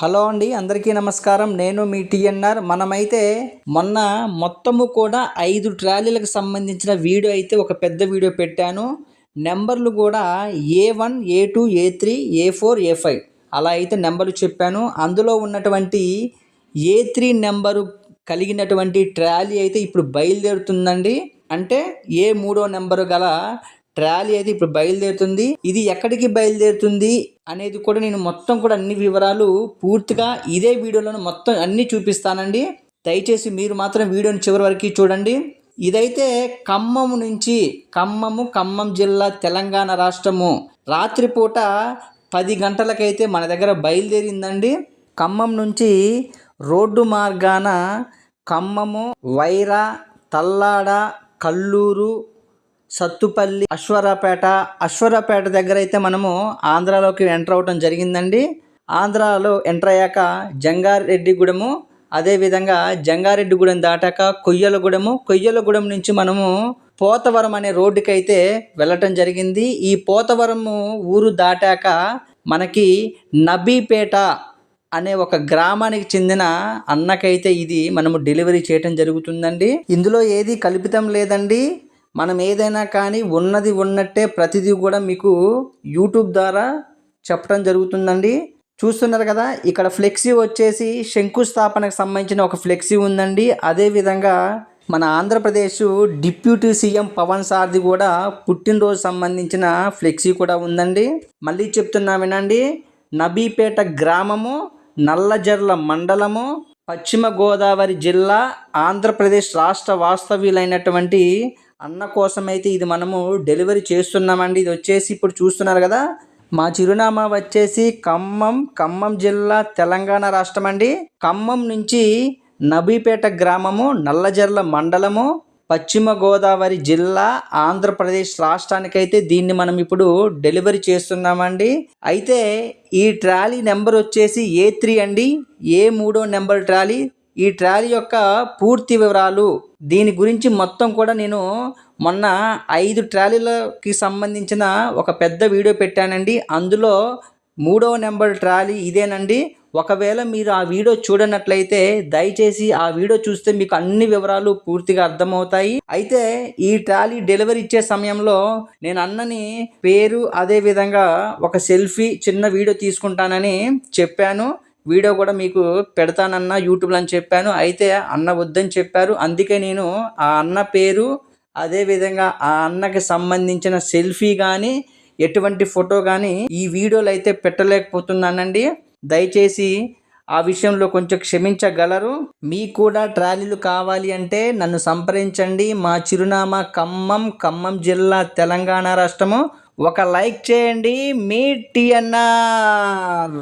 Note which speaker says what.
Speaker 1: Hello అండి, అందరికీ నమస్కారం. నేను మీ టీఎన్ఆర్. మనమైతే మొన్న మొత్తము కూడా 5 ట్రాలీలకు సంబంధించిన వీడియో అయితే ఒక పెద్ద వీడియో పెట్టాను. నెంబర్లు కూడా A1, A2, A3, A4, A5 అలా అయితే నెంబర్లు చెప్పాను. అందులో ఉన్నటువంటి A3 నెంబరు కలిగినటువంటి ట్రాలీ అయితే ఇప్పుడు బయలుదేరుతుందండి. అంటే మూడో నెంబరు గల ట్రాలీ అయితే ఇప్పుడు బయలుదేరుతుంది. ఇది ఎక్కడికి బయలుదేరుతుంది అనేది కూడా నేను మొత్తం కూడా అన్ని వివరాలు పూర్తిగా ఇదే వీడియోలో మొత్తం అన్నీ చూపిస్తానండి. దయచేసి మీరు మాత్రం వీడియోని చివరి వరకు చూడండి. ఇదైతే ఖమ్మం జిల్లా, తెలంగాణ రాష్ట్రము. రాత్రిపూట 10 గంటలకైతే మన దగ్గర బయలుదేరిందండి. ఖమ్మం నుంచి రోడ్డు మార్గాన ఖమ్మము, వైరా, తల్లాడ, కల్లూరు, సత్తుపల్లి, అశ్వరాపేట దగ్గర అయితే మనము ఆంధ్రాలోకి ఎంటర్ అవటం జరిగిందండి. ఆంధ్రాలో ఎంటర్ అయ్యాక జంగారెడ్డిగూడెము, అదేవిధంగా జంగారెడ్డిగూడెం దాటాక కొయ్యలగూడెం నుంచి మనము పోతవరం అనే రోడ్డుకి అయితే వెళ్ళటం జరిగింది. ఈ పోతవరం ఊరు దాటాక మనకి నబీపేట అనే ఒక గ్రామానికి చెందిన అన్నకైతే ఇది మనము డెలివరీ చేయటం జరుగుతుందండి. ఇందులో ఏది కల్పితం లేదండి. మనం ఏదైనా కానీ ఉన్నది ఉన్నట్టే ప్రతిదీ కూడా మీకు యూట్యూబ్ ద్వారా చెప్పడం జరుగుతుందండి. చూస్తున్నారు కదా, ఇక్కడ ఫ్లెక్సీ వచ్చేసి శంకుస్థాపనకు సంబంధించిన ఒక ఫ్లెక్సీ ఉందండి. అదేవిధంగా మన ఆంధ్రప్రదేశ్ డిప్యూటీ సీఎం పవన్ సార్ది కూడా పుట్టినరోజు సంబంధించిన ఫ్లెక్సీ కూడా ఉందండి. మళ్ళీ చెప్తున్నా వినండి. నబీపేట గ్రామము, నల్లజర్ల మండలము, పశ్చిమ గోదావరి జిల్లా, ఆంధ్రప్రదేశ్ రాష్ట్ర వాస్తవ్యులైనటువంటి అన్న కోసమైతే ఇది మనము డెలివరీ చేస్తున్నామండి. ఇది వచ్చేసి ఇప్పుడు చూస్తున్నారు కదా, మా చిరునామా వచ్చేసి ఖమ్మం జిల్లా, తెలంగాణ రాష్ట్రం అండి. ఖమ్మం నుంచి నబీపేట గ్రామము, నల్లజర్ల మండలము, పశ్చిమ గోదావరి జిల్లా, ఆంధ్రప్రదేశ్ రాష్ట్రానికైతే దీన్ని మనం ఇప్పుడు డెలివరీ చేస్తున్నామండి. అయితే ఈ ట్రాలీ నెంబర్ వచ్చేసి A3 అండి. మూడో నెంబర్ ట్రాలీ. ఈ ట్రాలీ యొక్క పూర్తి వివరాలు, దీని గురించి మొత్తం కూడా నేను మొన్న 5 ట్రాలీలకి సంబంధించిన ఒక పెద్ద వీడియో పెట్టానండి. అందులో 3వ నెంబర్ ట్రాలీ ఇదేనండి. ఒకవేళ మీరు ఆ వీడియో చూడనట్లయితే దయచేసి ఆ వీడియో చూస్తే మీకు అన్ని వివరాలు పూర్తిగా అర్థమవుతాయి. అయితే ఈ ట్రాలీ డెలివరీ ఇచ్చే సమయంలో నేను అన్నని పేరు, అదేవిధంగా ఒక సెల్ఫీ చిన్న వీడియో తీసుకుంటానని చెప్పాను. వీడియో కూడా మీకు పెడతానన్న యూట్యూబ్లో అని చెప్పాను. అయితే అన్న వద్దని చెప్పారు. అందుకే నేను ఆ అన్న పేరు, అదేవిధంగా ఆ అన్నకి సంబంధించిన సెల్ఫీ కానీ ఎటువంటి ఫోటో కానీ ఈ వీడియోలో అయితే పెట్టలేకపోతున్నానండి. దయచేసి ఆ విషయంలో కొంచెం క్షమించగలరు. మీకు కూడా ట్రాలీలు కావాలి అంటే నన్ను సంప్రదించండి. మా చిరునామా ఖమ్మం జిల్లా, తెలంగాణ రాష్ట్రము. ఒక లైక్ చేయండి. మీ టీఎన్ఆర్.